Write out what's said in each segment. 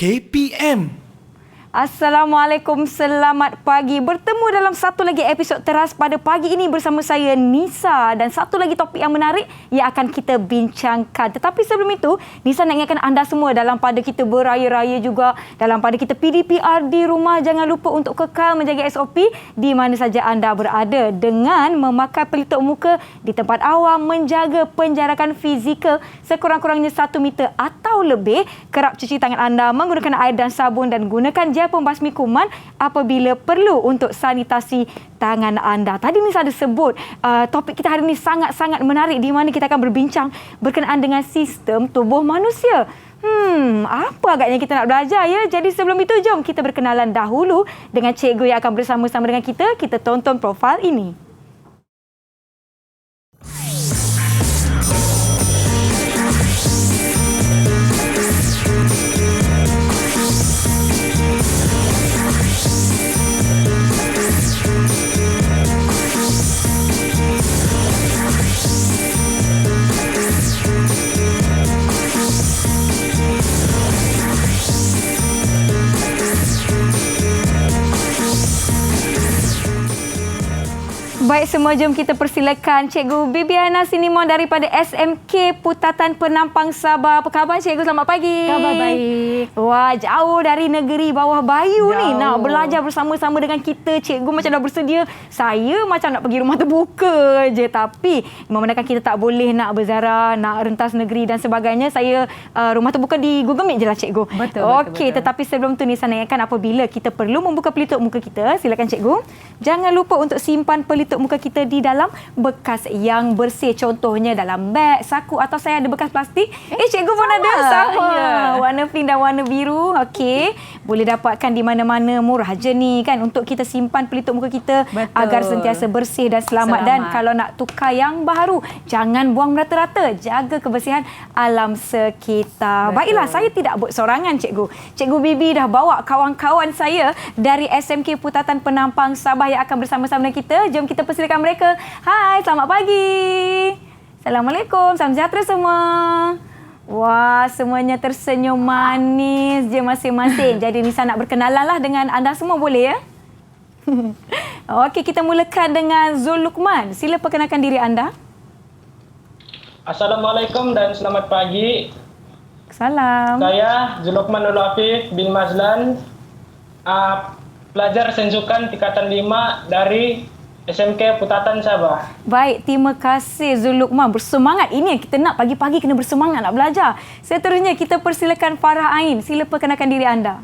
KPM. Assalamualaikum, selamat pagi. Bertemu dalam satu lagi episod Teras pada pagi ini bersama saya Nisa dan satu lagi topik yang menarik yang akan kita bincangkan. Tetapi sebelum itu, Nisa nak ingatkan anda semua dalam pada kita beraya-raya juga, dalam pada kita PDPR di rumah, jangan lupa untuk kekal menjaga SOP di mana saja anda berada dengan memakai pelitup muka di tempat awam, menjaga penjarakan fizikal sekurang-kurangnya 1 meter atau lebih, kerap cuci tangan anda menggunakan air dan sabun dan gunakan gel pembasmi kuman apabila perlu untuk sanitasi tangan anda. Tadi Nisa ada sebut topik kita hari ini sangat-sangat menarik di mana kita akan berbincang berkenaan dengan sistem tubuh manusia. Apa agaknya kita nak belajar ya? Jadi sebelum itu jom kita berkenalan dahulu dengan cikgu yang akan bersama-sama dengan kita. Kita tonton profil ini. Baik, semua jom kita persilakan Cikgu Bibiana Sinimon daripada SMK Putatan Penampang Sabah. Apa khabar Cikgu? Selamat pagi. Khabar baik. Wah, jauh dari negeri bawah bayu ni nak belajar bersama-sama dengan kita. Cikgu macam dah bersedia. Saya macam nak pergi rumah terbuka je. Tapi memandangkan kita tak boleh nak berziarah, nak rentas negeri dan sebagainya. Saya rumah terbuka di Google Meet je lah Cikgu. Betul. Okey, tetapi sebelum tu Nisa nak ingatkan apabila kita perlu membuka pelitup muka kita, silakan Cikgu. Jangan lupa untuk simpan pelitup muka kita di dalam bekas yang bersih. Contohnya dalam beg, saku atau saya ada bekas plastik. Cikgu pun ada sama. Yeah. Warna pink dan warna biru. Okey. Boleh dapatkan di mana-mana, murah je ni kan untuk kita simpan pelitup muka kita. Betul. Agar sentiasa bersih dan selamat. Dan kalau nak tukar yang baru, jangan buang merata-rata. Jaga kebersihan alam sekitar. Betul. Baiklah, saya tidak buat sorangan Cikgu. Cikgu Bibi dah bawa kawan-kawan saya dari SMK Putatan Penampang Sabah yang akan bersama-sama dengan kita. Jom kita persilakan mereka. Hai, selamat pagi. Assalamualaikum. Salam sejahtera semua. Wah, semuanya tersenyum manis je masing-masing. Jadi Nisa nak berkenalan lah dengan anda semua, boleh ya? Okey, kita mulakan dengan Zul Luqman. Sila perkenalkan diri anda. Assalamualaikum dan selamat pagi. Salam. Saya Zul Luqman Nurul Afif bin Mazlan, pelajar sains sukan tingkatan 5 dari SMK Putatan Sabah. Baik, terima kasih Zul Luqman. Bersemangat. Ini yang kita nak, pagi-pagi kena bersemangat nak belajar. Seterusnya kita persilakan Farah Ain. Sila perkenalkan diri anda.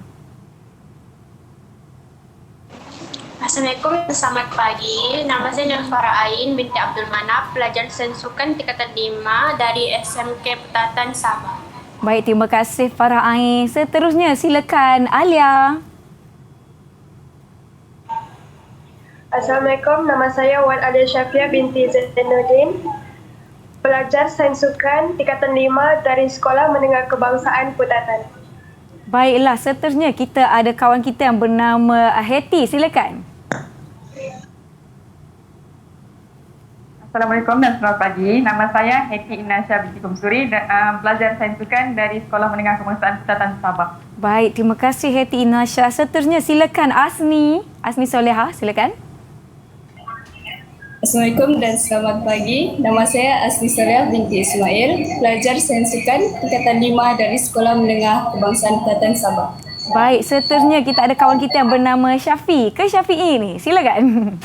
Assalamualaikum, selamat pagi. Nama saya Nur Farah Ain binti Abdul Manaf, pelajar sains sukan tingkatan 5 dari SMK Putatan Sabah. Baik, terima kasih Farah Ain. Seterusnya silakan Alia. Assalamualaikum, nama saya Wan Alia Syafiah binti Zainuddin, pelajar sains sukan tingkatan 5 dari Sekolah Menengah Kebangsaan Putatan. Baiklah, seterusnya kita ada kawan kita yang bernama Hetty. Silakan. Assalamualaikum dan selamat pagi. Nama saya Hetty Inasha binti Kumsuri, pelajar sains sukan dari Sekolah Menengah Kebangsaan Putatan Sabah. Baik, terima kasih Hetty Inasha. Seterusnya silakan Asni Soleha. Silakan. Assalamualaikum dan selamat pagi. Nama saya Asni Soleha binti Ismail, pelajar sains sukan tingkatan 5 dari Sekolah Menengah Kebangsaan Putatan Sabah. Baik, seterusnya kita ada kawan kita yang bernama Syafi. Ke Syafi'i ni? Silakan.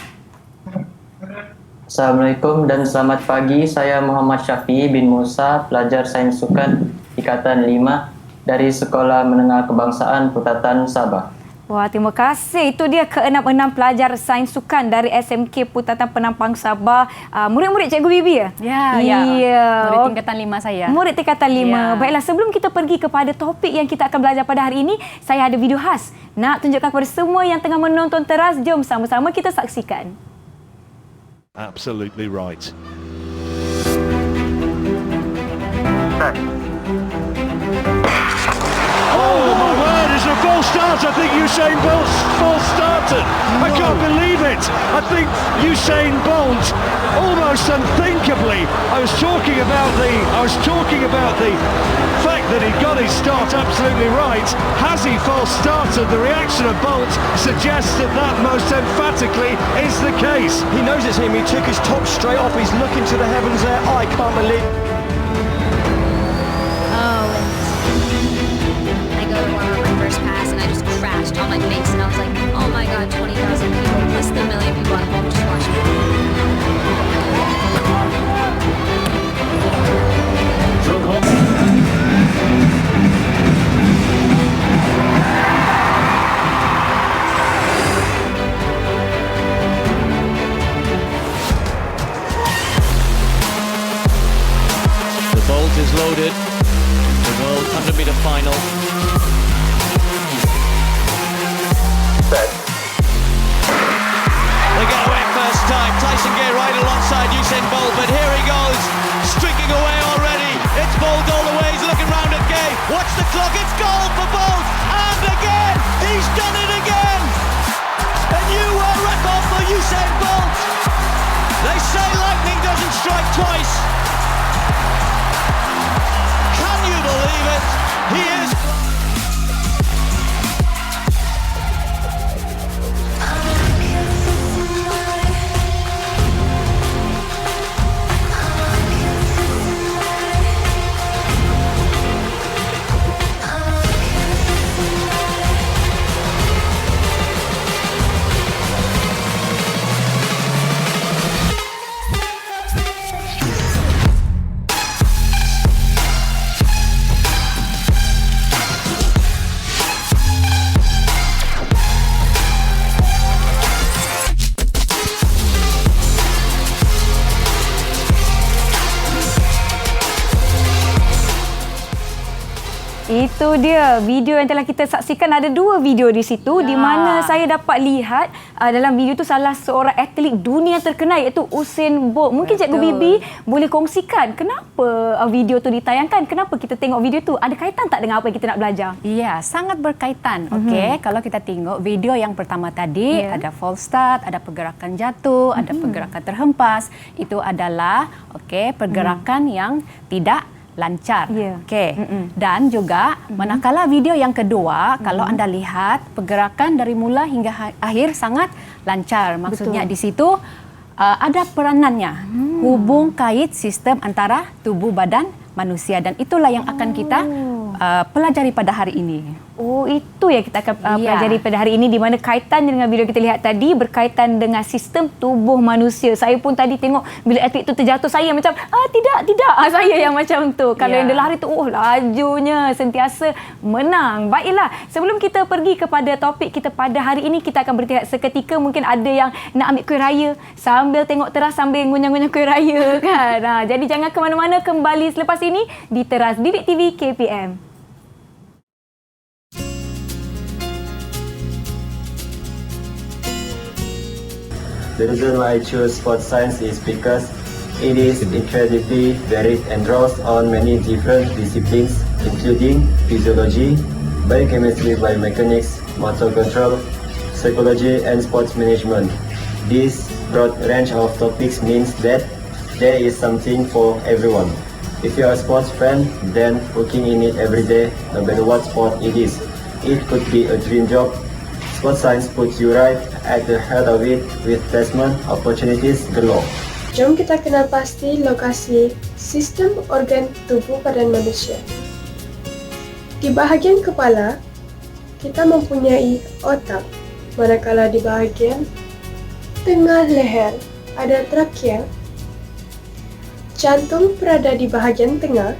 Assalamualaikum dan selamat pagi. Saya Muhammad Syafi'i bin Musa, pelajar sains sukan tingkatan 5 dari Sekolah Menengah Kebangsaan Putatan Sabah. Wah, terima kasih. Itu dia ke-6 pelajar sains sukan dari SMK Putatan Penampang Sabah. Murid-murid Cikgu Bibi ya? Ya. Murid tingkatan 5 saya. Murid tingkatan 5. Ya. Baiklah, sebelum kita pergi kepada topik yang kita akan belajar pada hari ini, saya ada video khas nak tunjukkan kepada semua yang tengah menonton Teras. Jom sama-sama kita saksikan. Absolutely right. Oh my word, it's a false start. I think Usain Bolt's false started. I can't believe it. I think Usain Bolt, almost unthinkably, I was talking about the fact that he got his start absolutely right. Has he false started? The reaction of Bolt suggests that most emphatically is the case. He knows it's him. He took his top straight off. He's looking to the heavens there. I can't believe. I go to warm up my first pass and I just crashed on my face and I was like, oh my god, 20,000 people plus the million people at home just watching. The Bolt is loaded. The World 100 meter final. Set. They get away first time. Tyson Gay right alongside Usain Bolt, but here he goes, streaking away already. It's Bolt all the way. He's looking round at Gay. Watch the clock. It's goal for Bolt, and again he's done it again. A new world record for Usain Bolt. They say lightning doesn't strike twice. Can you believe it? He is. Itu dia video yang telah kita saksikan. Ada 2 video di situ di mana saya dapat lihat dalam video tu salah seorang atlet dunia terkenal iaitu Usain Bolt. Mungkin Cikgu Bibi boleh kongsikan kenapa video tu ditayangkan? Kenapa kita tengok video tu? Ada kaitan tak dengan apa yang kita nak belajar? Ya, sangat berkaitan. Okey, kalau kita tengok video yang pertama tadi ada false start, ada pergerakan jatuh, ada pergerakan terhempas. Itu adalah pergerakan yang tidak lancar. Okey. Dan juga manakala video yang kedua, kalau anda lihat pergerakan dari mula hingga akhir sangat lancar. Maksudnya di situ ada peranannya. Hubung kait sistem antara tubuh badan manusia, dan itulah yang akan kita pelajari pada hari ini. Oh, itu yang kita akan pelajari pada hari ini, di mana kaitannya dengan video kita lihat tadi berkaitan dengan sistem tubuh manusia. Saya pun tadi tengok bila atlet tu terjatuh, saya macam tidak saya yang macam tu. Kalau yang dia lari tu lajunya sentiasa menang. Baiklah, sebelum kita pergi kepada topik kita pada hari ini, kita akan berhenti seketika. Mungkin ada yang nak ambil kuih raya sambil tengok teras sambil ngunyah-ngunyah kuih raya kan. Jadi jangan ke mana-mana, kembali selepas ini di Teras Didik TV KPM. The reason why I choose sports science is because it is incredibly varied and draws on many different disciplines, including physiology, biochemistry, biomechanics, motor control, psychology, and sports management. This broad range of topics means that there is something for everyone. If you are a sports fan, then working in it every day, no matter what sport it is, it could be a dream job. Sports science puts you right at the heart of it with placement opportunities galore. Jom kita kenal pasti lokasi sistem organ tubuh badan manusia. Di bahagian kepala, kita mempunyai otak, manakala di bahagian tengah leher ada trakea. Jantung berada di bahagian tengah,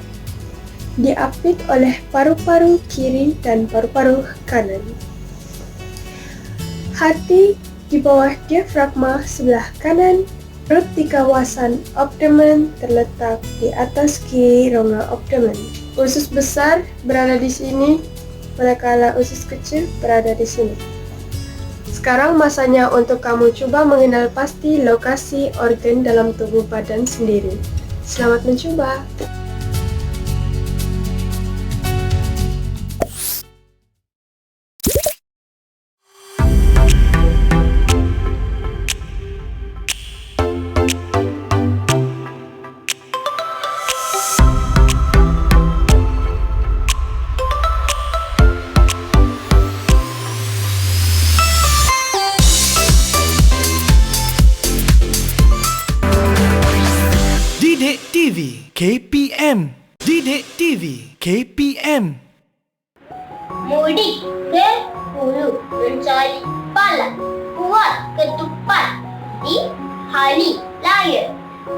diapit oleh paru-paru kiri dan paru-paru kanan. Hati di bawah diafragma sebelah kanan, perut di kawasan abdomen terletak di atas kiri rongga abdomen. Usus besar berada di sini, manakala usus kecil berada di sini. Sekarang masanya untuk kamu coba mengenal pasti lokasi organ dalam tubuh badan sendiri. Selamat mencoba! TV KPM. Didik TV KPM. Mudik ke hulu mencari palas, buat ketupat di hari raya.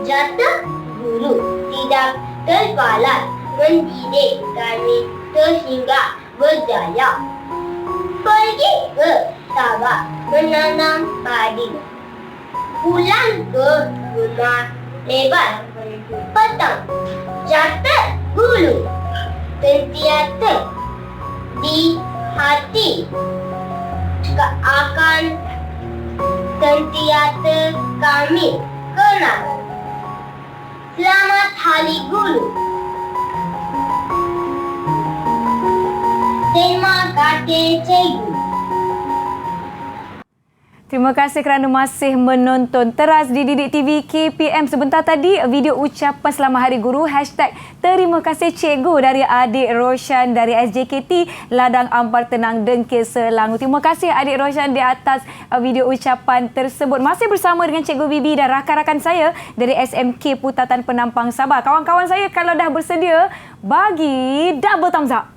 Jatah guru tidak terbalas, mendidik kami sehingga berjaya. Pergi ke Sabah menanam padi, pulang ke rumah lebar petang. Jatah guru sentiasa di hati, akan sentiasa kami kenal. Selamat Hari Guru. Terima kasih cikgu. Terima kasih kerana masih menonton Teras di Didik TV KPM. Sebentar tadi video ucapan Selamat Hari Guru #Terima kasih Cikgu dari adik Roshan dari SJKT Ladang Ampar Tenang Dengkil Selangor. Terima kasih adik Roshan di atas video ucapan tersebut. Masih bersama dengan Cikgu Bibi dan rakan-rakan saya dari SMK Putatan Penampang Sabah. Kawan-kawan saya kalau dah bersedia, bagi double thumbs up.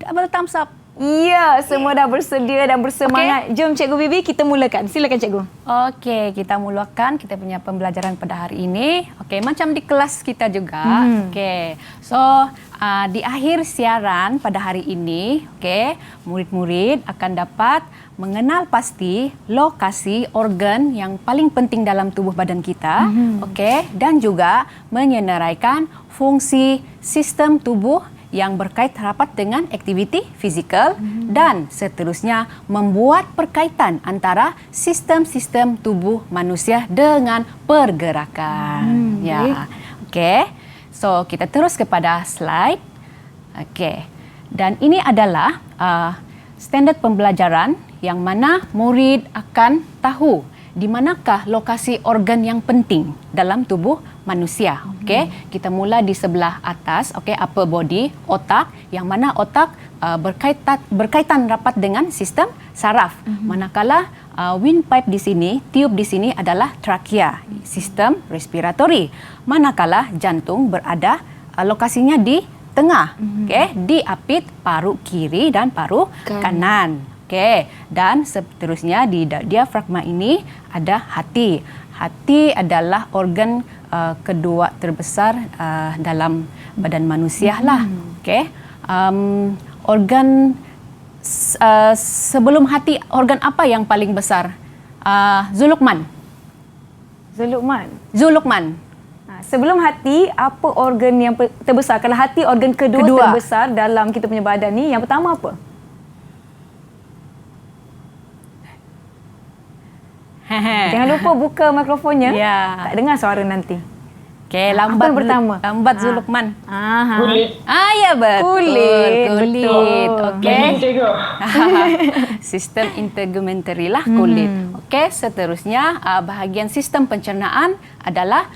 Double thumbs up. Ya, semua dah bersedia dan bersemangat. Okay. Jom Cikgu Bibi, kita mulakan. Silakan Cikgu. Okey, kita mulakan kita punya pembelajaran pada hari ini. Okey, macam di kelas kita juga. Okey. So, di akhir siaran pada hari ini, okey, murid-murid akan dapat mengenal pasti lokasi organ yang paling penting dalam tubuh badan kita, okey, dan juga menyenaraikan fungsi sistem tubuh yang berkait rapat dengan aktiviti fizikal dan seterusnya membuat perkaitan antara sistem-sistem tubuh manusia dengan pergerakan. Ya. Okey. So, kita terus kepada slide. Okey. Dan ini adalah standard pembelajaran yang mana murid akan tahu di manakah lokasi organ yang penting dalam tubuh manusia. Okey, kita mula di sebelah atas, okey, upper body, otak, yang mana otak berkaitan rapat dengan sistem saraf. Manakala windpipe di sini, tiub di sini adalah trachea, sistem respiratori. Manakala jantung berada lokasinya di tengah, okey, di apit paru kiri dan paru kanan. Okey, dan seterusnya di diafragma ini ada hati. Hati adalah organ kedua terbesar dalam badan manusia lah. Okey, organ sebelum hati, organ apa yang paling besar? Zulukman. Sebelum hati, apa organ yang terbesar? Kalau hati organ kedua terbesar dalam kita punya badan ni, yang pertama apa? Jangan lupa buka mikrofonnya. Ya. Tak dengar suara nanti. Okey, lambat pertama. Lambat Zulukman. Kulit. Ya betul. Kulit. Okey. Sistem integumentary lah kulit. Okey, seterusnya bahagian sistem pencernaan adalah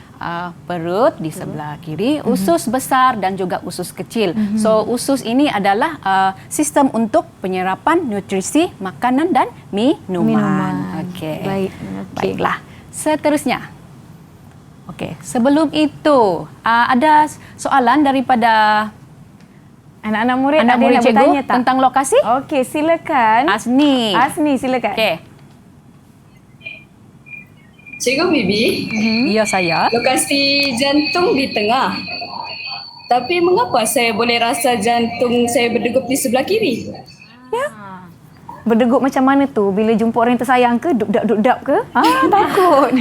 perut di sebelah kiri, usus besar dan juga usus kecil. So usus ini adalah sistem untuk penyerapan nutrisi makanan dan minuman. Okey. Baik. Baiklah. Seterusnya. Okey, sebelum itu ada soalan daripada anak-anak murid, anak murid cikgu bertanya tentang lokasi? Okey, silakan. Asni, silakan. Okey. Cikgu Bibi, ya saya. Lokasi jantung di tengah. Tapi mengapa saya boleh rasa jantung saya berdegup di sebelah kiri? Ya. Berdegup macam mana tu? Bila jumpa orang yang tersayang ke? Duk-dap ke? Takut.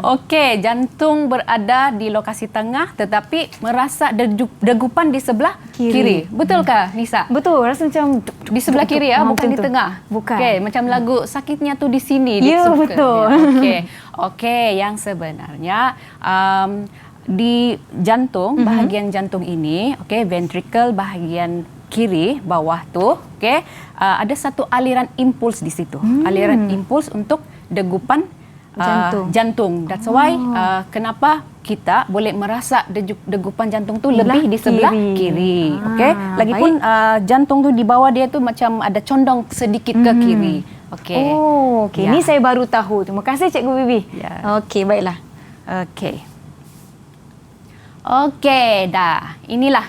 Okey, jantung berada di lokasi tengah tetapi merasa degupan di sebelah kiri. Betulkah, Nisa? Betul, rasa macam di sebelah kiri ya, bukan di tengah. Bukan. Okey, macam lagu sakitnya tu di sini. Ya, betul. Okey, yang sebenarnya di jantung, bahagian jantung ini, okey, ventricle bahagian kiri bawah tu, okey, ada satu aliran impuls di situ. Aliran impuls untuk degupan jantung. That's why kenapa kita boleh merasa degupan jantung tu lebih di sebelah kiri. Okey. Lagipun jantung tu di bawah dia tu macam ada condong sedikit ke kiri. Okey. Okey. Ni saya baru tahu. Terima kasih Cikgu Bibi. Ya. Okey, baiklah. Okey. Okey, dah. Inilah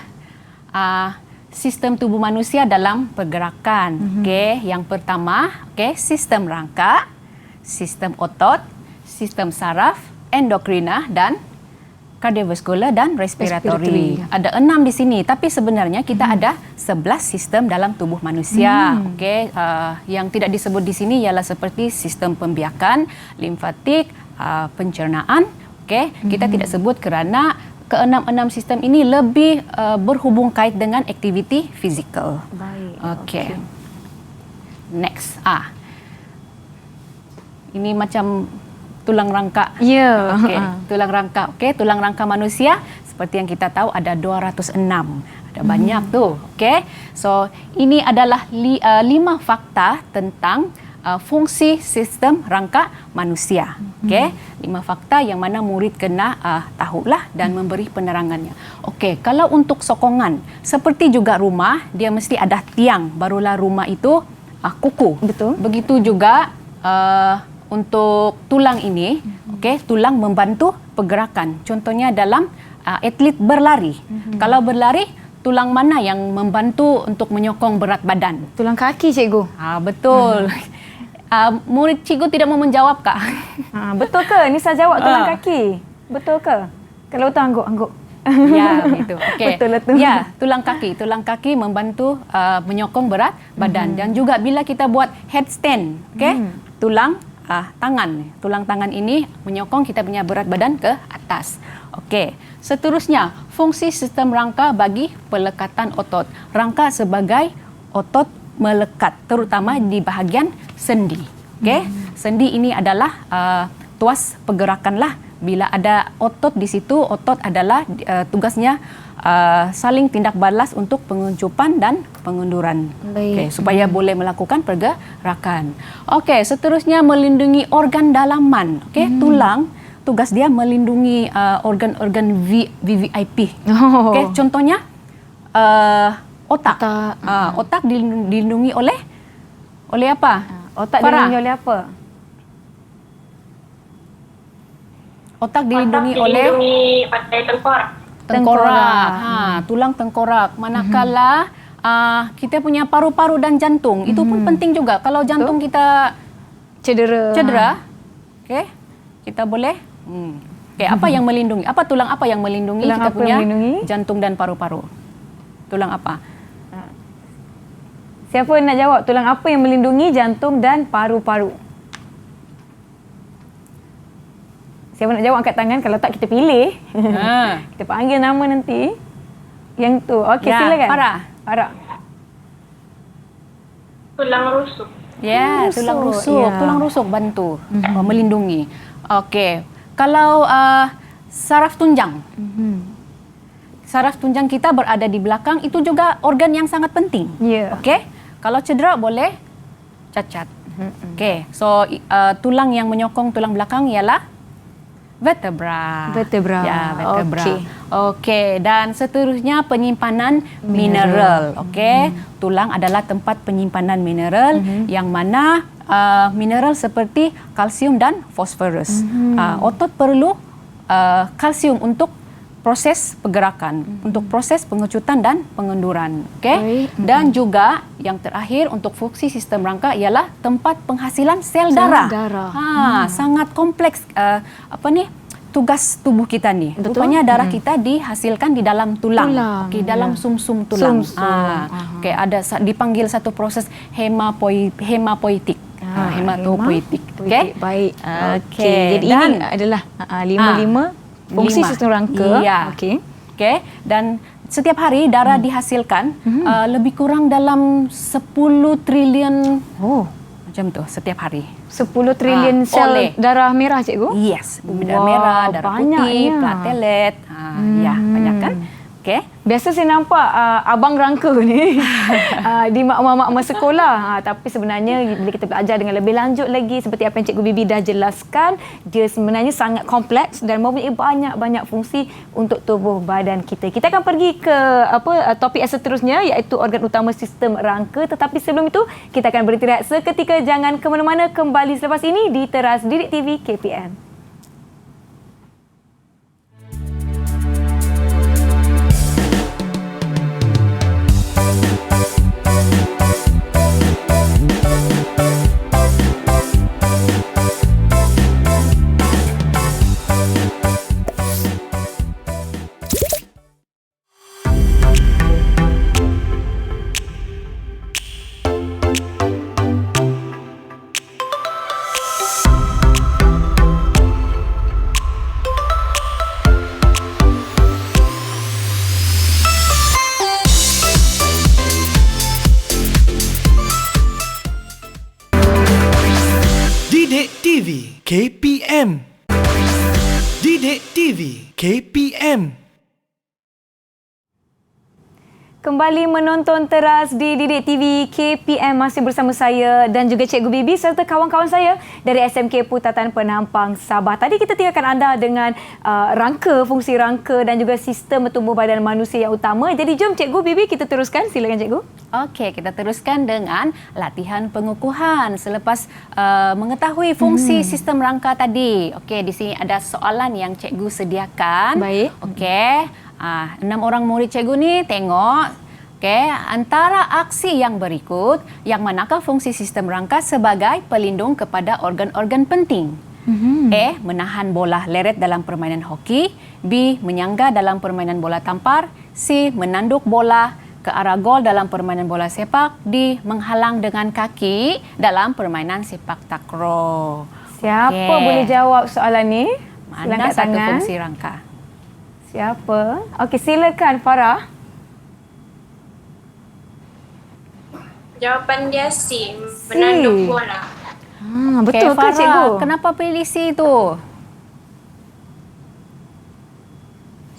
sistem tubuh manusia dalam pergerakan. Okey, yang pertama, sistem rangka, sistem otot, sistem saraf, endokrina dan kardiovaskular dan respiratori. Ada 6 di sini, tapi sebenarnya kita ada 11 sistem dalam tubuh manusia. Okey, yang tidak disebut di sini ialah seperti sistem pembiakan, limfatik, pencernaan. Okey, kita tidak sebut kerana keenam-enam sistem ini lebih berhubung kait dengan aktiviti fizikal. Baik. Okey. Next. Ini macam tulang rangka. Ya. Okey, tulang rangka. Okey, tulang rangka manusia seperti yang kita tahu ada 206. Ada banyak tu. Okey. So, ini adalah 5 fakta tentang fungsi sistem rangka manusia. Okey, 5 fakta yang mana murid kena tahulah dan memberi penerangannya. Okey, kalau untuk sokongan, seperti juga rumah, dia mesti ada tiang, barulah rumah itu kukuh. Betul. Begitu juga untuk tulang ini, tulang membantu pergerakan. Contohnya dalam atlet berlari. Kalau berlari, tulang mana yang membantu untuk menyokong berat badan? Tulang kaki, cikgu. Betul. Murid cikgu tidak mau menjawab, Kak. Betul ke? Nisa jawab tulang kaki. Betul ke? Kalau tu angguk. Ya, begitu. Okay. Betul lah tu. Ya, tulang kaki. Tulang kaki membantu menyokong berat badan. Dan juga bila kita buat headstand, tulang tangan. Tulang tangan ini menyokong kita punya berat badan ke atas. Okey. Seterusnya, fungsi sistem rangka bagi pelekatan otot. Rangka sebagai otot melekat, terutama di bahagian sendi. Okey. Sendi ini adalah tuas pergerakan lah. Bila ada otot di situ, otot adalah tugasnya saling tindak balas untuk penguncupan dan pengunduran. Okay, supaya boleh melakukan pergerakan. Okey, seterusnya melindungi organ dalaman. Okey, tulang tugas dia melindungi organ-organ VVIP. Okey, contohnya otak. Otak dilindungi oleh apa? Otak dilindungi oleh apa? Otak dilindungi oleh tengkorak. Tulang tengkorak. Manakala kita punya paru-paru dan jantung, itu pun penting juga. Kalau jantung kita cedera, okey, kita boleh apa yang melindungi? Tulang apa yang melindungi tulang kita punya melindungi? Jantung dan paru-paru? Tulang apa? Siapa nak jawab? Tulang apa yang melindungi jantung dan paru-paru? Siapa nak jawab angkat tangan, kalau tak kita pilih. Kita panggil nama nanti. Yang tu. Okey, silakan. Farah. Tulang rusuk. Ya, tulang rusuk. Tulang rusuk bantu melindungi. Okey. Kalau saraf tunjang. Saraf tunjang kita berada di belakang, itu juga organ yang sangat penting. Okey. Kalau cedera boleh cacat. Okey. So tulang yang menyokong tulang belakang ialah vertebra. Ya, vertebra. Okey, dan seterusnya penyimpanan mineral. Okey, tulang adalah tempat penyimpanan mineral yang mana mineral seperti kalsium dan fosforus. Otot perlu kalsium untuk proses pergerakan, untuk proses pengecutan dan pengenduran. Okey. Dan juga yang terakhir untuk fungsi sistem rangka ialah tempat penghasilan sel darah. Sangat kompleks tugas tubuh kita ni. Rupanya darah kita dihasilkan di dalam tulang. Okey, dalam sum-sum tulang. Okey, ada dipanggil satu proses hematopoietik. Hematopoietik. Okey. Baik. Okey. Jadi ini adalah 5 fungsi sistem rangka. Okey. Dan setiap hari darah dihasilkan lebih kurang dalam 10 trilion macam tu setiap hari. 10 trilion sel darah merah, cikgu? Yes, darah merah, darah putih, platelet. Ya, banyak kan? Okey. Biasa saya nampak abang rangka ni di mak-mak sekolah. Tapi sebenarnya bila kita belajar dengan lebih lanjut lagi, seperti apa yang Cikgu Bibi dah jelaskan, dia sebenarnya sangat kompleks dan mempunyai banyak-banyak fungsi untuk tubuh badan kita. Kita akan pergi ke topik yang seterusnya, iaitu organ utama sistem rangka. Tetapi sebelum itu, kita akan berhenti rehat seketika. Jangan ke mana-mana, kembali selepas ini di Teras Didik TV KPM. KPM. Didik TV KPM. Kembali menonton teras di Didik TV KPM, masih bersama saya dan juga Cikgu Bibi serta kawan-kawan saya dari SMK Putatan Penampang Sabah. Tadi kita tinggalkan anda dengan fungsi rangka dan juga sistem tubuh badan manusia yang utama. Jadi jom Cikgu Bibi kita teruskan. Silakan Cikgu. Okey, kita teruskan dengan latihan pengukuhan selepas mengetahui fungsi sistem rangka tadi. Okey, di sini ada soalan yang Cikgu sediakan. Baik. Okey. 6 orang murid cikgu ni tengok, antara aksi yang berikut, yang manakah fungsi sistem rangka sebagai pelindung kepada organ-organ penting? A. Menahan bola leret dalam permainan hoki. B. Menyangga dalam permainan bola tampar. C. Menanduk bola ke arah gol dalam permainan bola sepak. D. Menghalang dengan kaki dalam permainan sepak takraw. Siapa boleh jawab soalan ni? Mana satu fungsi rangka? Siapa? Okey, silakan Farah. Jawapan dia C, menanduk bola. Betul ke Cikgu? Kenapa pilih C tu?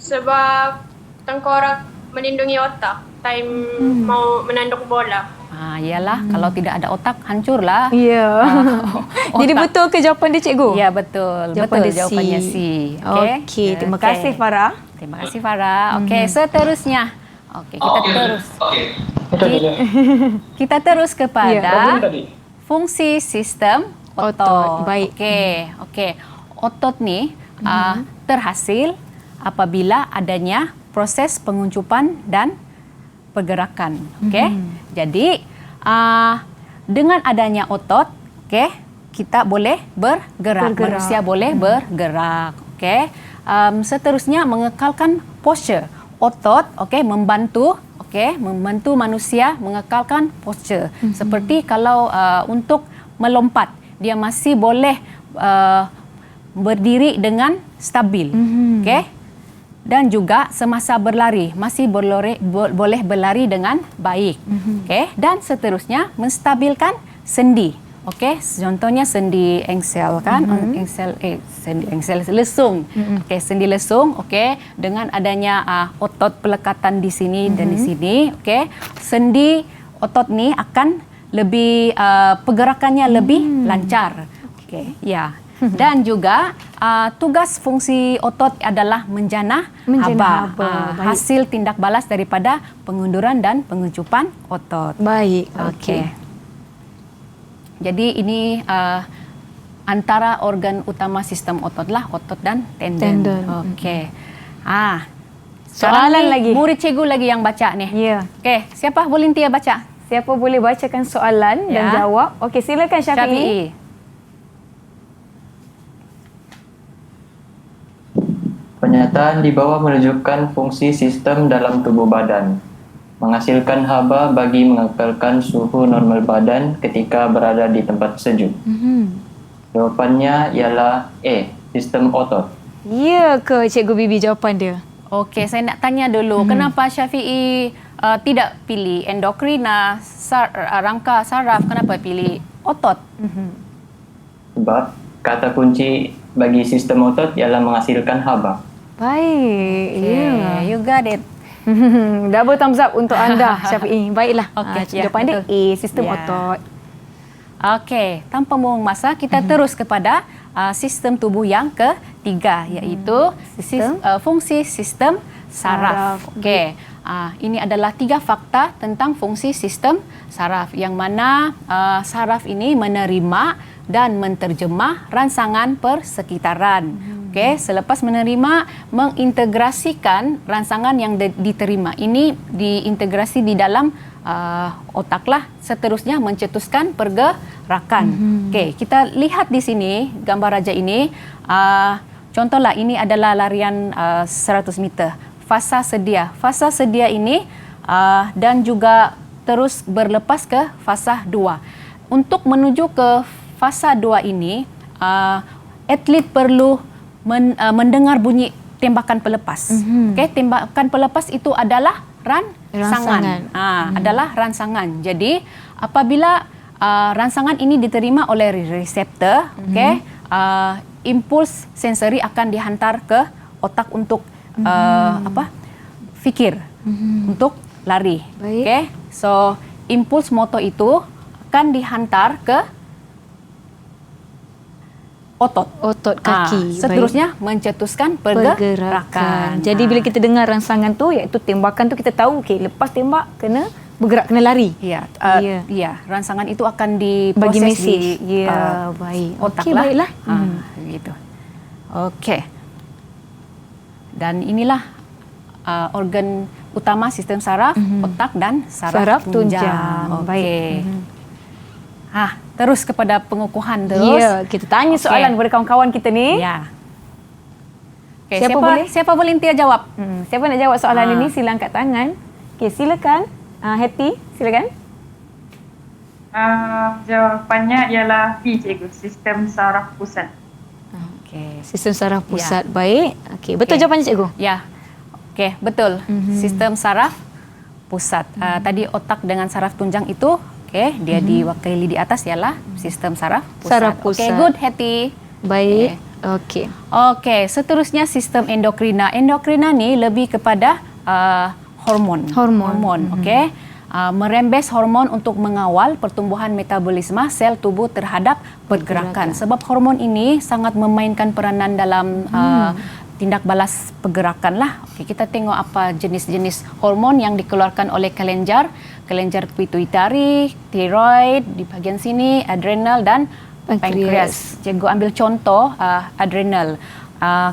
Sebab tengkorak melindungi otak time mau menanduk bola. Iyalah, kalau tidak ada otak, hancurlah. Ya. Jadi betul ke jawapan dia Cikgu? Ya, betul. Jawapannya C. Okey, terima kasih Farah. Terima kasih Farah. Okey, seterusnya. Okey, kita terus kepada fungsi sistem otot. Baik. Okey. Otot ni terhasil apabila adanya proses penguncupan dan pergerakan. Okey. Jadi dengan adanya otot, kita boleh bergerak. Manusia boleh bergerak. Okey. Seterusnya mengekalkan posture. Otot membantu manusia mengekalkan posture. Seperti kalau untuk melompat, dia masih boleh berdiri dengan stabil. Dan juga semasa berlari masih boleh berlari dengan baik. Dan seterusnya menstabilkan sendi. Contohnya sendi engsel kan, sendi lesung. Sendi lesung. Dengan adanya otot pelekatan di sini dan di sini, sendi otot ni akan lebih pergerakannya lebih lancar. Dan juga tugas fungsi otot adalah menjanah haba. Hasil tindak balas daripada pengunduran dan penguncupan otot. Baik. Jadi ini antara organ utama sistem otot lah, otot dan tendon. Soalan lagi. Murid cikgu lagi yang baca ni. Ya. Siapa volunteer baca? Siapa boleh bacakan soalan dan jawab? Silakan Syafi'i. Pernyataan di bawah menunjukkan fungsi sistem dalam tubuh badan. Menghasilkan haba bagi mengekalkan suhu normal badan ketika berada di tempat sejuk. Jawapannya ialah A. Sistem otot. Ya ke Cikgu Bibi jawapan dia? Saya nak tanya dulu. Kenapa Syafi'i tidak pilih endokrina, rangka saraf? Kenapa pilih otot? Sebab kata kunci bagi sistem otot ialah menghasilkan haba. Baik. You got it. Double thumbs up untuk anda, Syafi'i. Baiklah. Jawapan dia A, sistem otot. Tanpa membuang masa, kita terus kepada sistem tubuh yang ketiga, iaitu fungsi sistem saraf. Ini adalah 3 fakta tentang fungsi sistem saraf, yang mana saraf ini menerima dan menterjemah rangsangan persekitaran. Selepas menerima, mengintegrasikan rangsangan yang diterima. Ini diintegrasi di dalam otaklah. Seterusnya mencetuskan pergerakan. Kita lihat di sini gambar raja ini. Contohlah, ini adalah larian 100 meter. Fasa sedia. Fasa sedia ini dan juga terus berlepas ke fasa 2. Untuk menuju ke fasa 2 ini, atlet perlu mendengar bunyi tembakan pelepas. Tembakan pelepas itu adalah rangsangan. Adalah rangsangan. Jadi apabila rangsangan ini diterima oleh reseptor, impuls sensori akan dihantar ke otak untuk fikir, untuk lari. Baik. Okay? So impuls motor itu akan dihantar ke otot kaki. Seterusnya mencetuskan pergerakan. Jadi bila kita dengar rangsangan tu, iaitu tembakan tu, kita tahu lepas tembak kena bergerak, kena lari. Ya, rangsangan itu akan diproses bagi mesej. di Baik. otak Okey, lah. baiklah. Gitu. Okey. Dan inilah organ utama sistem saraf, otak dan saraf tunjang. Baik. Terus kepada pengukuhan terus. Ya, kita tanya soalan kepada kawan-kawan kita ni. Ya. Okay, siapa volunteer jawab? Siapa nak jawab soalan ini, sila angkat tangan. Okey, silakan. Hetty, silakan. Jawapannya ialah B, cikgu. Sistem saraf pusat. Okey, sistem saraf pusat. Baik. Okey, betul jawapannya, cikgu? Ya. Okey, betul. Sistem saraf pusat. Tadi otak dengan saraf tunjang itu, dia diwakili di atas ialah sistem saraf pusat. Saraf pusat. Okey, good, Hetty. Baik. Okey. Okey, seterusnya sistem endokrina. Endokrina ni lebih kepada hormon. Okey. Merembes hormon untuk mengawal pertumbuhan metabolisme sel tubuh terhadap pergerakan. Sebab hormon ini sangat memainkan peranan dalam tindak balas pergerakan lah. Okey, kita tengok apa jenis-jenis hormon yang dikeluarkan oleh kelenjar pituitari, tiroid di bahagian sini, adrenal dan pankreas. Cikgu ambil contoh adrenal.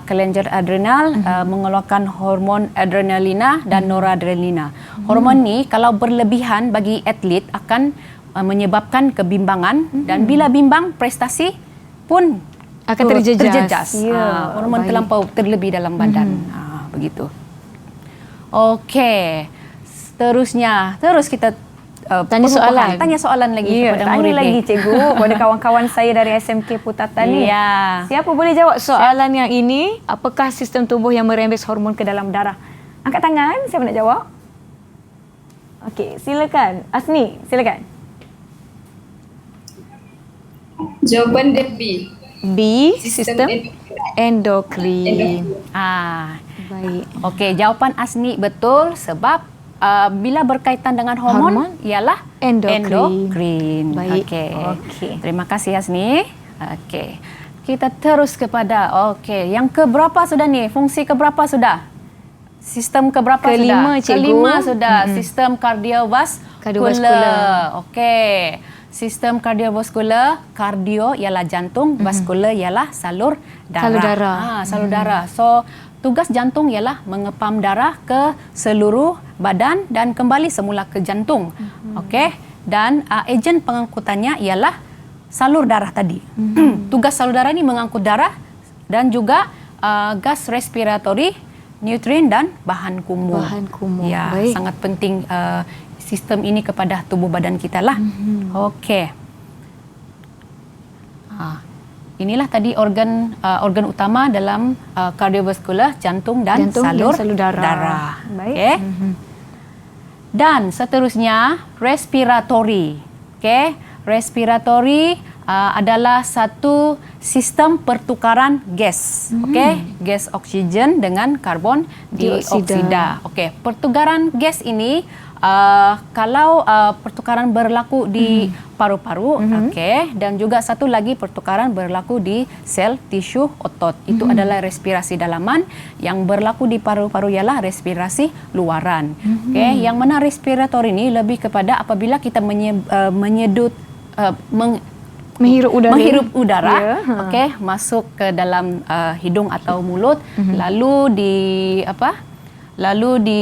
Kelenjar adrenal mengeluarkan hormon adrenalina dan noradrenalina. Hormon ni kalau berlebihan bagi atlet akan menyebabkan kebimbangan dan bila bimbang prestasi pun akan terjejas. Hormon terlampau terlebih dalam badan. Begitu. Okey. Terus kita tanya soalan lagi kepada murid lagi, cikgu, kepada kawan-kawan saya dari SMK Putatan ni. Siapa boleh jawab soalan yang ini? Apakah sistem tubuh yang merembes hormon ke dalam darah? Angkat tangan, siapa nak jawab? Okey, silakan. Asni, silakan. Jawapan dia B. B, sistem endokrin. Baik. Okey, jawapan Asni betul sebab bila berkaitan dengan hormon ialah endokrin. Baik. Okey. Terima kasih Asni. Okey. Kita terus kepada yang keberapa sudah ni? Fungsi keberapa sudah? Sistem keberapa Kelima, sudah? Cikgu. Kelima sudah. Sistem kardiovaskular. Okey. Sistem kardiovaskular, kardio ialah jantung, vaskular ialah salur darah. Salur darah. So tugas jantung ialah mengepam darah ke seluruh badan dan kembali semula ke jantung. Okey. Dan ejen pengangkutannya ialah salur darah tadi. Tugas salur darah ni mengangkut darah dan juga gas respiratori, nutrien dan bahan kumuh. Ya, Baik. sangat penting sistem ini kepada tubuh badan kita lah. Okey. Inilah tadi organ utama dalam kardiovaskular, jantung dan salur darah. Baik. Okay. Dan seterusnya respiratori. Okay. Respiratori adalah satu sistem pertukaran gas. Okay. Gas oksigen dengan karbon dioksida. Okay. Pertukaran gas ini kalau pertukaran berlaku di paru-paru, dan juga satu lagi pertukaran berlaku di sel tisu otot. Itu adalah respirasi dalaman. Yang berlaku di paru-paru ialah respirasi luaran. Yang mana respiratori ini lebih kepada apabila kita menghirup udara, masuk ke dalam hidung atau mulut, lalu di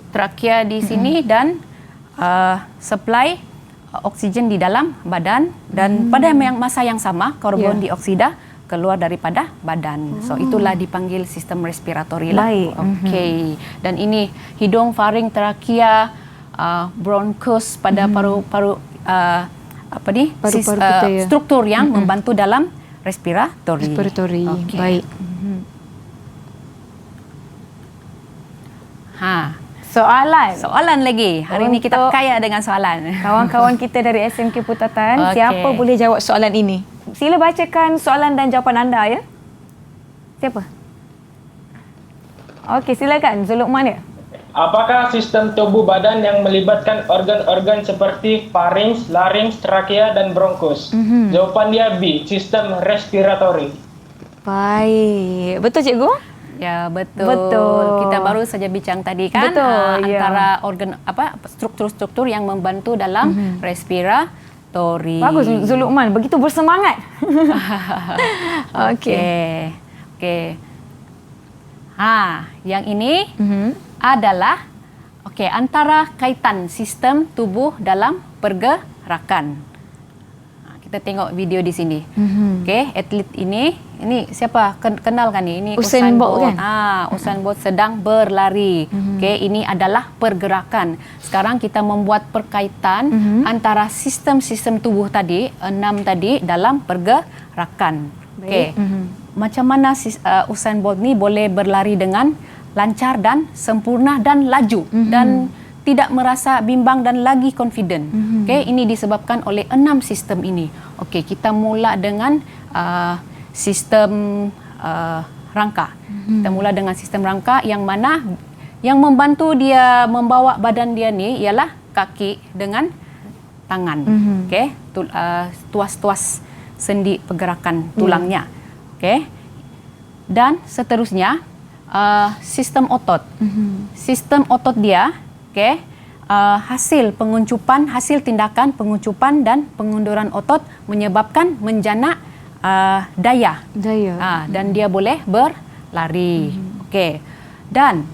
trakea di sini dan supply oksigen di dalam badan dan pada masa yang sama karbon dioksida keluar daripada badan. So itulah dipanggil sistem respiratori lah. Okey. Dan ini hidung, faring, trakea, bronchus pada paru-paru struktur yang membantu dalam respiratori. Baik. Soalan lagi. Hari ini kita kaya dengan soalan. Kawan-kawan kita dari SMK Putatan, siapa boleh jawab soalan ini? Sila bacakan soalan dan jawapan anda ya. Siapa? Okey, silakan Zulukman ya. Apakah sistem tubuh badan yang melibatkan organ-organ seperti farinks, larynx, trakea, dan bronkus? Jawapan dia B, sistem respiratori. Baik. Betul cikgu? Ya, betul. Betul. Kita baru saja bincang tadi kan antara organ struktur-struktur yang membantu dalam respiratori. Bagus Zulukman, begitu bersemangat. Okey. Okey. Yang ini adalah antara kaitan sistem tubuh dalam pergerakan. Kita tengok video di sini. Okey, atlet ini siapa kenal kan ni? Ini Usain Bolt kan? Usain Bolt sedang berlari. Okey, ini adalah pergerakan. Sekarang kita membuat perkaitan antara sistem-sistem tubuh tadi, 6 tadi dalam pergerakan. Okey. Macam mana Usain Bolt ni boleh berlari dengan lancar dan sempurna dan laju dan tidak merasa bimbang dan lagi confident. Okey, ini disebabkan oleh 6 sistem ini. Okey, kita mula dengan sistem rangka. Kita mula dengan sistem rangka yang mana yang membantu dia membawa badan dia ni ialah kaki dengan tangan. Okey, tuas-tuas sendi pergerakan tulangnya. Okey. Dan seterusnya sistem otot. Sistem otot dia, hasil tindakan penguncupan dan pengunduran otot menyebabkan menjana daya. Dan dia boleh berlari. Okey. Dan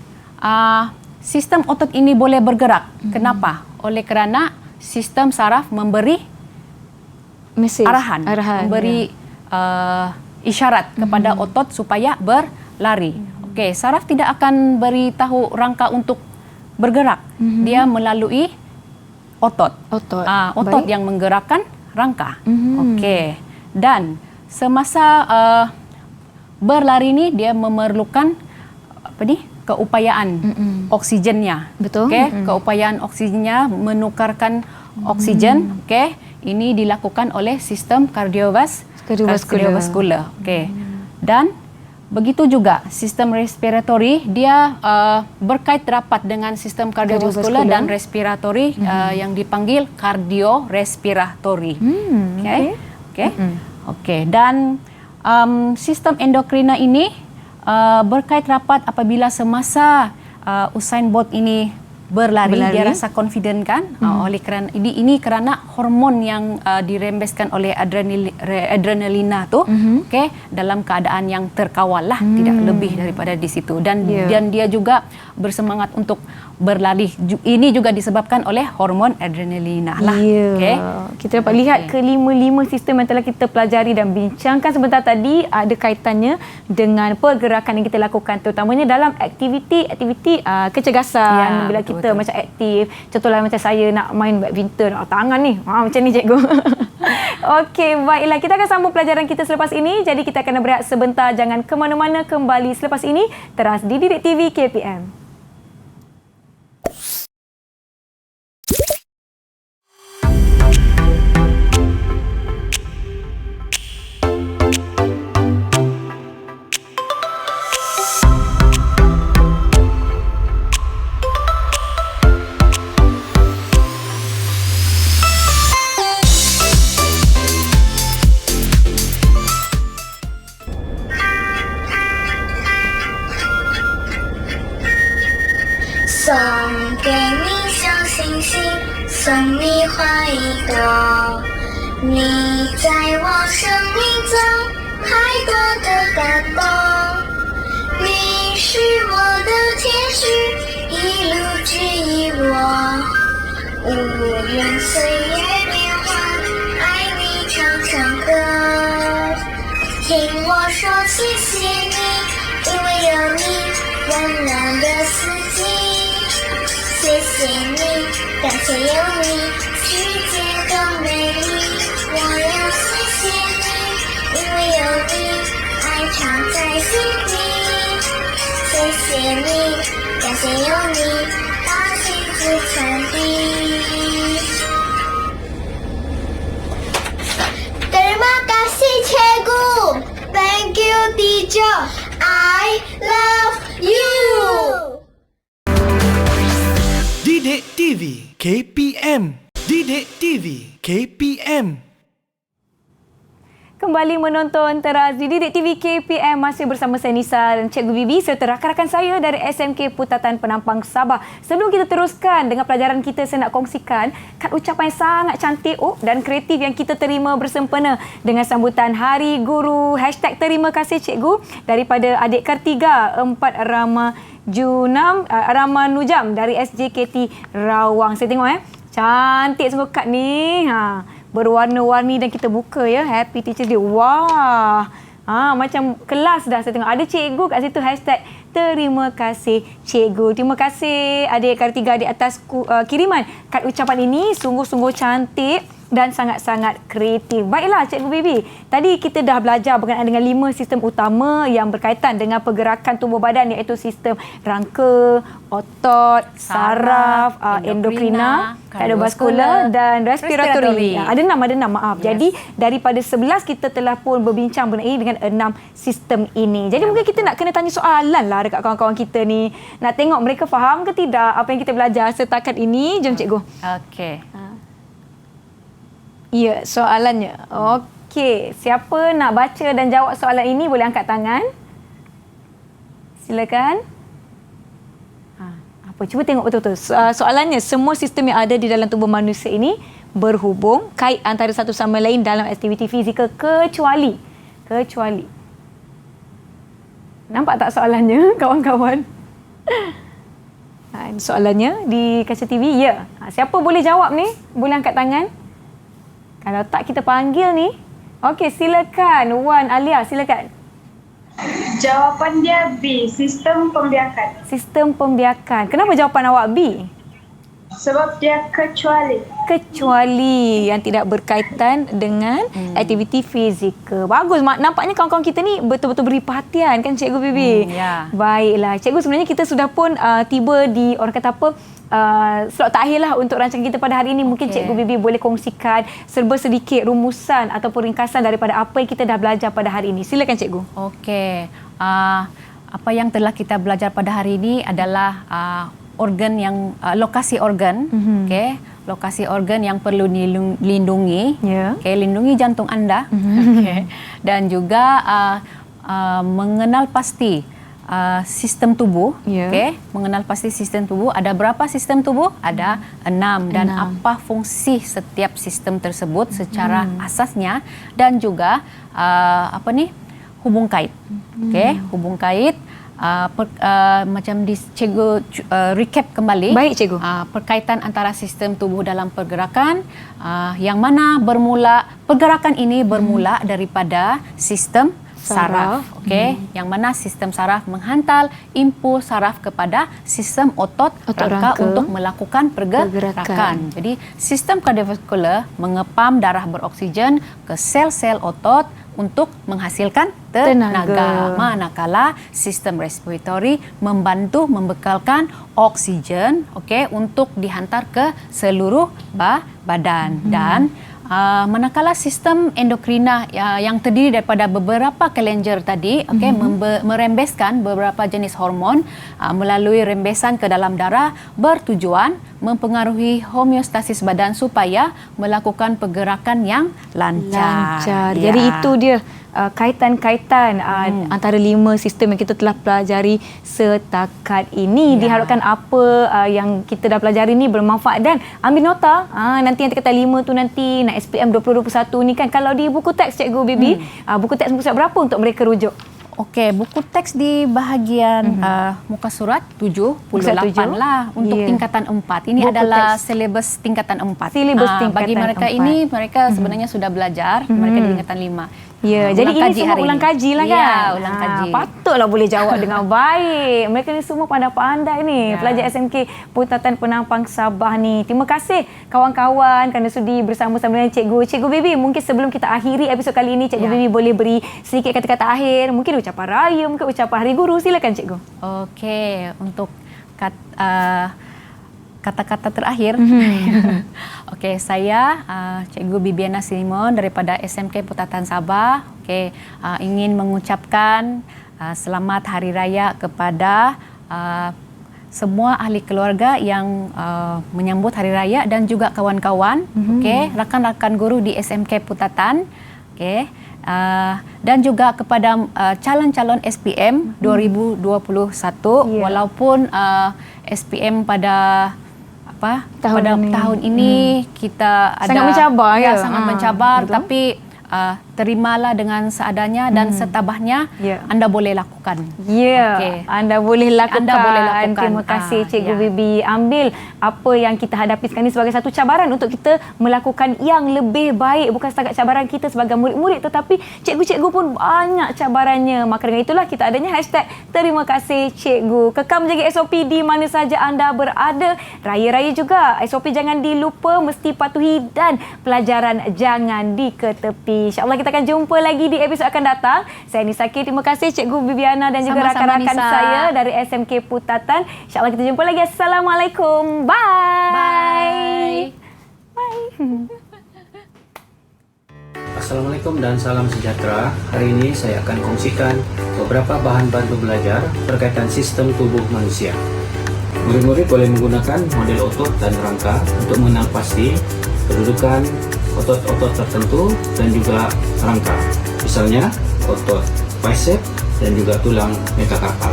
sistem otot ini boleh bergerak. Kenapa? Oleh kerana sistem saraf memberi arahan, memberi isyarat kepada otot supaya berlari. Okey, saraf tidak akan beritahu rangka untuk bergerak. Dia melalui otot. Otot yang menggerakkan rangka. Okey. Dan semasa berlari ni dia memerlukan keupayaan oksigennya. Betul. Okey, keupayaan oksigennya menukarkan oksigen. Okey, ini dilakukan oleh sistem kardiovaskular. Okey. Dan begitu juga sistem respiratori dia berkait rapat dengan sistem kardiovaskular dan respiratori yang dipanggil kardiorespiratori. Okey. Dan sistem endokrina ini berkait rapat apabila semasa Usain Bolt ini berlari, dia rasa confident kan, oleh kerana ini kerana hormon yang dirembeskan oleh adrenalina tu, dalam keadaan yang terkawal lah, tidak lebih daripada di situ. Dan dia juga bersemangat untuk berlari. Ini juga disebabkan oleh hormon adrenalina lah. Kita dapat lihat kelima-lima sistem yang telah kita pelajari dan bincangkan sebentar tadi ada kaitannya dengan pergerakan yang kita lakukan, terutamanya dalam aktiviti kecergasan. Bila kita macam aktif, contohlah macam saya nak main badminton, tangan ni macam ni cikgu. Okey, baiklah, kita akan sambung pelajaran kita selepas ini. Jadi kita akan berehat sebentar, jangan ke mana-mana, kembali selepas ini teras di Didik TV KPM. Terima kasih teacher. I love you. Didik TV KPM. Didik TV KPM. Kembali menonton Teras di Didik TV KPM, masih bersama saya Nisa dan Cikgu Bibi serta rakan-rakan saya dari SMK Putatan Penampang Sabah. Sebelum kita teruskan dengan pelajaran kita, saya nak kongsikan ucapan yang sangat cantik dan kreatif yang kita terima bersempena dengan sambutan Hari Guru. #terima kasih Cikgu daripada adik Kartiga 4 Ramanujam dari SJKT Rawang. Saya tengok cantik sungguh kad ni. Berwarna-warni dan kita buka Happy Teacher Day. Wah. Macam kelas dah saya tengok. Ada cikgu kat situ #terima kasih cikgu. Terima kasih adik Kartiga di atas kiriman kad ucapan ini. Sungguh-sungguh cantik dan sangat-sangat kreatif. Baiklah Cikgu Bibi, tadi kita dah belajar berkenaan dengan 5 sistem utama yang berkaitan dengan pergerakan tubuh badan, iaitu sistem rangka, otot, saraf, endokrina, kardiovaskular dan respiratori. Ada 6, maaf. Yes. Jadi daripada 11 kita telah pun berbincang mengenai dengan 6 sistem ini. Jadi mungkin kita nak kena tanya soalan lah dekat kawan-kawan kita ni. Nak tengok mereka faham ke tidak apa yang kita belajar setakat ini. Jom Cikgu. Okey. Ya, soalannya. Okey, siapa nak baca dan jawab soalan ini boleh angkat tangan. Silakan. Apa? Cuba tengok betul-betul. Soalannya, semua sistem yang ada di dalam tubuh manusia ini berhubung, kait antara satu sama lain dalam aktiviti fizikal kecuali. Nampak tak soalannya, kawan-kawan? Soalannya di kaca TV, ya. Siapa boleh jawab ni? Boleh angkat tangan. Kalau tak kita panggil ni. Okey, silakan. Wan Alia, silakan. Jawapan dia B, sistem pembiakan. Sistem pembiakan. Kenapa jawapan awak B? Sebab dia kecuali. Kecuali yang tidak berkaitan dengan aktiviti fizikal. Bagus. Nampaknya kawan-kawan kita ni betul-betul beri perhatian kan Cikgu Bibi? Ya. Baiklah. Cikgu, sebenarnya kita sudah pun tiba di orang kata apa, slot terakhir lah untuk rancangan kita pada hari ini. Mungkin Cikgu Bibi boleh kongsikan serba sedikit rumusan ataupun ringkasan daripada apa yang kita dah belajar pada hari ini. Silakan Cikgu. Okey. Apa yang telah kita belajar pada hari ini adalah organ yang lokasi organ, okey, lokasi organ yang perlu dilindungi, okey, lindungi jantung anda, okey, dan juga mengenal pasti sistem tubuh, okey, mengenal pasti sistem tubuh. Ada berapa sistem tubuh? Ada 6 dan apa fungsi setiap sistem tersebut secara asasnya, dan juga hubung kait, okey, hubung kait. Macam cikgu recap kembali. Baik Cikgu. Perkaitan antara sistem tubuh dalam pergerakan, yang mana pergerakan ini bermula daripada sistem saraf. Okey, yang mana sistem saraf menghantar impuls saraf kepada sistem otot rangka untuk melakukan pergerakan. Jadi sistem kardiovaskular mengepam darah beroksigen ke sel-sel otot untuk menghasilkan tenaga. Manakala sistem respiratori membantu membekalkan oksigen, okey, untuk dihantar ke seluruh badan. Dan manakala sistem endokrina yang terdiri daripada beberapa kelenjar tadi, okey, merembeskan beberapa jenis hormon melalui rembesan ke dalam darah, bertujuan mempengaruhi homeostasis badan supaya melakukan pergerakan yang lancar. Ya. Jadi itu dia kaitan-kaitan antara 5 sistem yang kita telah pelajari setakat ini. Diharapkan apa yang kita dah pelajari ini bermanfaat dan ambil nota. Nanti yang kata 5 tu nanti nak SPM 2021 ni kan, kalau di buku teks Cikgu Bibi, buku teks berapa untuk mereka rujuk? Okey, buku teks di bahagian muka surat 78 lah untuk tingkatan 4. Ini buku adalah silibus tingkatan 4. Silibus tingkatan bagi mereka 4. Ini mereka sebenarnya sudah belajar, mereka di tingkatan 5. Ya, jadi ini semua ulang kaji lah kan? Ya, ulang kaji. Patutlah boleh jawab dengan baik. Mereka ni semua pandai-pandai ni. Pelajar SMK Putatan Penampang Sabah ni. Terima kasih kawan-kawan kerana sudi bersama-sama dengan Cikgu. Cikgu Bibi, mungkin sebelum kita akhiri episod kali ini, Cikgu Bibi boleh beri sedikit kata-kata akhir. Mungkin ucapan raya, mungkin ucapan Hari Guru. Silakan Cikgu. Okey, untuk kata-kata terakhir. Okey, saya Cikgu Bibiana Simon daripada SMK Putatan Sabah. Okey, ingin mengucapkan selamat Hari Raya kepada semua ahli keluarga yang menyambut Hari Raya dan juga kawan-kawan, okey, rakan-rakan guru di SMK Putatan, okey, dan juga kepada calon-calon SPM 2021, walaupun SPM pada tahun ini kita ada sangat mencabar, sangat mencabar, tapi terimalah dengan seadanya dan setabahnya anda boleh lakukan. Anda boleh lakukan. Terima Terima kasih Cikgu Bibi. Ambil apa yang kita hadapi sekarang ini sebagai satu cabaran untuk kita melakukan yang lebih baik. Bukan setakat cabaran kita sebagai murid-murid, tetapi cikgu-cikgu pun banyak cabarannya. Maka dengan itulah kita adanya hashtag terima kasih cikgu. Kekal menjaga SOP di mana saja anda berada. Raya-raya juga SOP jangan dilupa, mesti patuhi dan pelajaran jangan diketepi. InsyaAllah kita akan jumpa lagi di episod akan datang. Saya Nisa K. Terima kasih Cikgu Bibiana dan juga Sama-sama, rakan-rakan Nisa. saya dari SMK Putatan. InsyaAllah kita jumpa lagi. Assalamualaikum. Bye. Assalamualaikum dan salam sejahtera. Hari ini saya akan kongsikan beberapa bahan bantu belajar berkaitan sistem tubuh manusia. Murid-murid boleh menggunakan model otot dan rangka untuk mengenal pasti kedudukan otot-otot tertentu dan juga rangka. Misalnya otot bicep dan juga tulang metakarpal.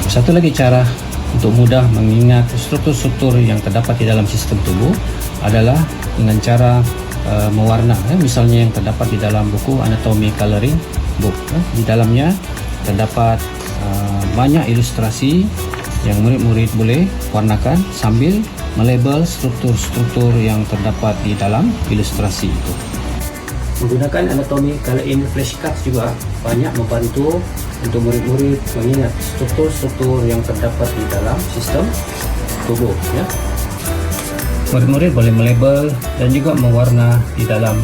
Satu lagi cara untuk mudah mengingat struktur-struktur yang terdapat di dalam sistem tubuh adalah dengan cara mewarna. Misalnya yang terdapat di dalam buku Anatomy Coloring Book. Di dalamnya terdapat banyak ilustrasi yang murid-murid boleh warnakan sambil melabel struktur-struktur yang terdapat di dalam ilustrasi itu. Menggunakan Anatomy Coloring Flashcards juga banyak membantu untuk murid-murid mengingat struktur-struktur yang terdapat di dalam sistem tubuh. Murid-murid boleh melabel dan juga mewarna di dalam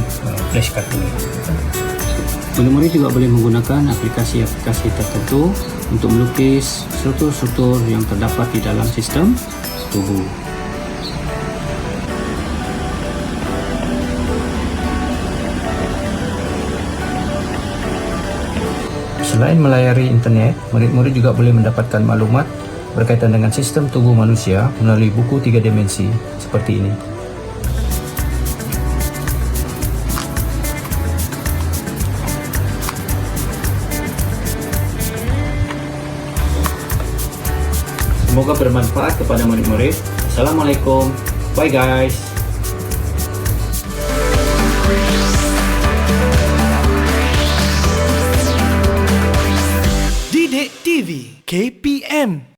flashcard ini. Murid-murid juga boleh menggunakan aplikasi-aplikasi tertentu untuk melukis struktur-struktur yang terdapat di dalam sistem tubuh. Selain melayari internet, murid-murid juga boleh mendapatkan maklumat berkaitan dengan sistem tubuh manusia melalui buku 3 dimensi seperti ini. Semoga bermanfaat kepada murid-murid. Assalamualaikum. Bye guys. Didik TV KPM